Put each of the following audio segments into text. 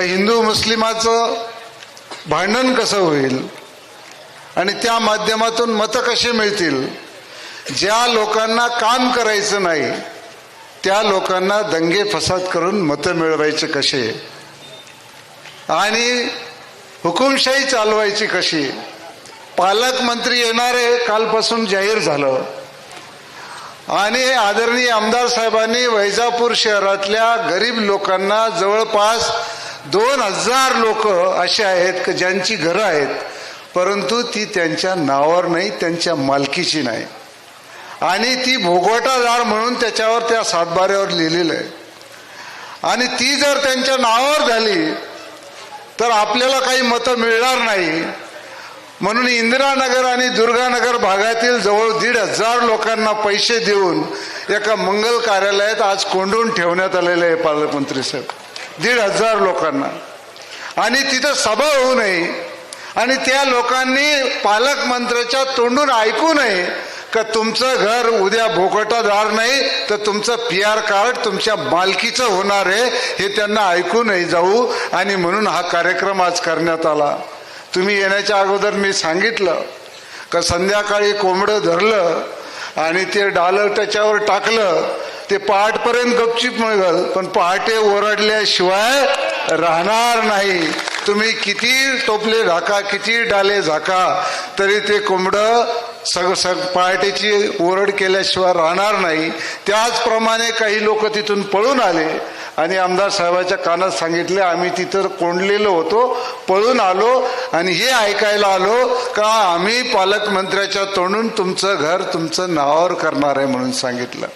हिंदू मुस्लिमाचं भांडण कसं होईल आणि त्या माध्यमातून मतं कशी मिळतील. ज्या लोकांना काम करायचं नाही त्या लोकांना दंगे फसाद करून मतं मिळवायचे कसे आणि हुकुमशाही चालवायची कशी. पालकमंत्री येणारे कालपासून जाहीर झालं आणि आदरणीय आमदार साहेबांनी वैजापूर शहरातल्या गरीब लोकांना जवळपास 2000 लोक असे आहेत की ज्यांची घरं आहेत परंतु ती त्यांच्या नावावर नाही, त्यांच्या मालकीची नाही आणि ती भोगवटादार म्हणून त्याच्यावर त्या सातबाऱ्यावर लिहिलेलं आहे. आणि ती जर त्यांच्या नावावर झाली तर आपल्याला काही मतं मिळणार नाही. म्हणून इंदिरानगर आणि दुर्गानगर भागातील जवळ 1500 लोकांना पैसे देऊन एका मंगल कार्यालयात आज कोंडून ठेवण्यात आलेले आहे पालकमंत्री साहेब. 1500 लोकांना आणि तिथं सभा होऊ नये आणि त्या लोकांनी पालकमंत्र्याच्या तोंडून ऐकू नये का तुमचं घर उद्या भोगवटादार नाही तर तुमचं PR कार्ड तुमच्या मालकीचं होणार आहे हे त्यांना ऐकू नाही जाऊ. आणि म्हणून हा कार्यक्रम आज करण्यात आला. तुम्ही येण्याच्या अगोदर मी सांगितलं का संध्याकाळी कोंबडं धरलं आणि ते डालं त्याच्यावर टाकलं ते पहाटपर्यंत गपचीप मिळेल पण पहाटे ओरडल्याशिवाय राहणार नाही. तुम्ही किती टोपले झाका किती डाले झाका तरी ते कोंबडं पहाटेची ओरड केल्याशिवाय राहणार नाही. त्याचप्रमाणे काही लोक तिथून पळून आले आणि आमदार साहेबाच्या कानात सांगितले आम्ही तिथं कोंडलेलो होतो पळून आलो आणि हे ऐकायला आलो का आम्ही पालकमंत्र्याच्या तोंडून तुमचं घर तुमचं नावावर करणार आहे म्हणून सांगितलं.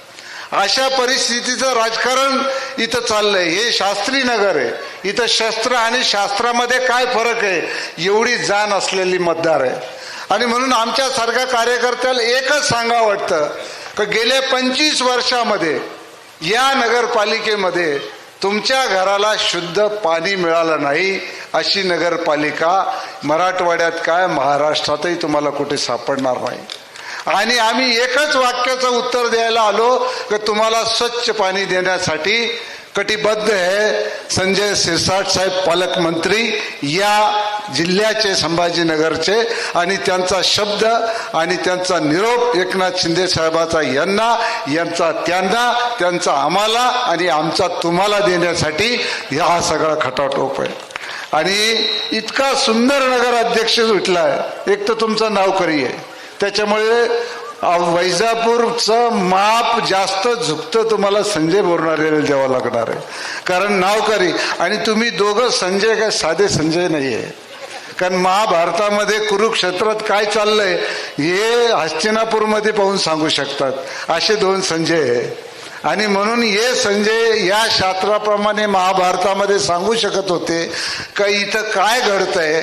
अशा परिस्थितीचं राजकारण इथं चाललंय. हे शास्त्री नगर आहे. इथं शस्त्र आणि शास्त्रामध्ये काय फरक आहे एवढी जाण असलेली मतदार आहे. आणि म्हणून आमच्यासारख्या कार्यकर्त्याला एकच सांगावं वाटतं की गेल्या 25 वर्षामध्ये या नगरपालिकेमध्ये तुमच्या घराला शुद्ध पाणी मिळालं नाही अशी नगरपालिका मराठवाड्यात काय महाराष्ट्रातही तुम्हाला कुठे सापडणार नाही. आणि आम्ही एकच वाक्याचं उत्तर द्यायला आलो की तुम्हाला स्वच्छ पाणी देण्यासाठी कटिबद्ध आहे. संजय शिरसाट साहेब पालकमंत्री या जिल्ह्याचे संभाजीनगरचे आणि त्यांचा शब्द आणि त्यांचा निरोप एकनाथ शिंदे साहेबाचा यांचा त्यांना त्यांचा आम्हाला आणि आमचा तुम्हाला देण्यासाठी हा सगळा खटाटोप आहे. आणि इतका सुंदर नगराध्यक्ष भेटलाय. एक तर तुमचं नावकरी आहे त्याच्यामुळे वैजापूरचं माप जास्त झुकतं तुम्हाला संजय बोरणारेला द्यावं लागणार आहे कारण नावकरी. आणि तुम्ही दोघं संजय काय साधे संजय नाही आहे. कारण महाभारतामध्ये कुरुक्षेत्रात काय चाललंय हे हस्तिनापूरमध्ये पाहून सांगू शकतात असे 2 संजय आहे. आणि म्हणून हे संजय या शास्त्राप्रमाणे महाभारतामध्ये सांगू शकत होते का इथं काय घडतंय.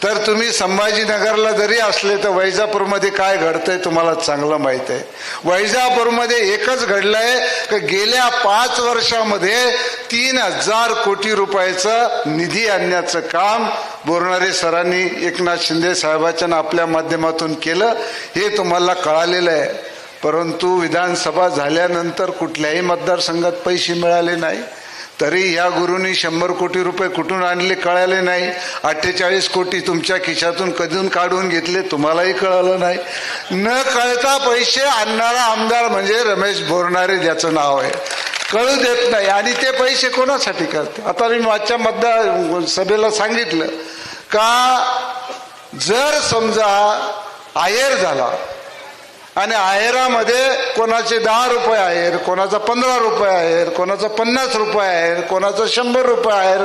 तर तुम्ही संभाजीनगरला जरी असले तर वैजापूरमध्ये काय घडतंय तुम्हाला चांगलं माहित आहे. वैजापूरमध्ये एकच घडलंय की गेल्या 5 वर्षामध्ये 3000 कोटी रुपयाचं निधी आणण्याचं काम बोरणारे सरांनी एकनाथ शिंदे साहेबांच्या आपल्या माध्यमातून केलं हे तुम्हाला कळालेलं आहे. परंतु विधानसभा झाल्यानंतर कुठल्याही मतदारसंघात पैसे मिळाले नाही. तरी या गुरूंनी 100 कोटी रुपये कुठून आणले कळाले नाही. 48 कोटी तुमच्या खिशातून कधून काढून घेतले तुम्हालाही कळालं नाही. न कळता पैसे आणणारा आमदार म्हणजे रमेश बोरणारे ज्याचं नाव आहे कळू देत नाही. आणि ते पैसे कोणासाठी करते. आता मी मागच्या मतदार सभेला सांगितलं का जर समजा आहेर झाला आणि आहेरामध्ये कोणाचे 10 रुपये आहेर कोणाचा 15 रुपये आहेर कोणाचा 50 रुपये आहेर कोणाचा 100 रुपये आहेर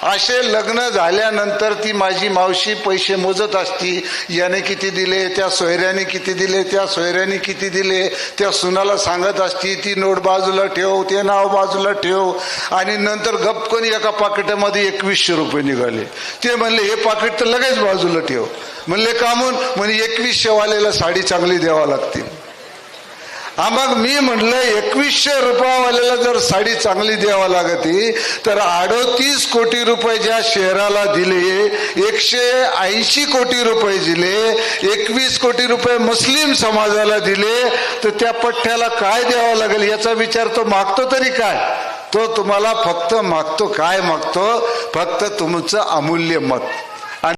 असे लग्न झाल्यानंतर ती माझी मावशी पैसे मोजत असती. याने किती दिले त्या सोयऱ्याने किती दिले त्या सोयऱ्याने किती दिले त्या सुनाला सांगत असती ती नोट बाजूला ठेव ते नाव बाजूला ठेव. आणि नंतर गपकन एका पाकिटामध्ये 2100 रुपये निघाले. ते म्हणले हे पाकिट तर लगेच बाजूला ठेव. म्हणले कामून म्हणे 2100 वालेला साडी चांगली द्यावा लागते. मग मी म्हटलं 2100 रुपयावाल्याला जर साडी चांगली द्यावा लागते तर 38 कोटी रुपये ज्या शहराला दिले 180 कोटी रुपये दिले 21 कोटी रुपये मुस्लिम समाजाला दिले तर त्या पठ्ठ्याला काय द्यावं लागेल याचा विचार तो मागतो तरी काय. तो तुम्हाला फक्त मागतो, काय मागतो? फक्त तुमचं अमूल्य मत.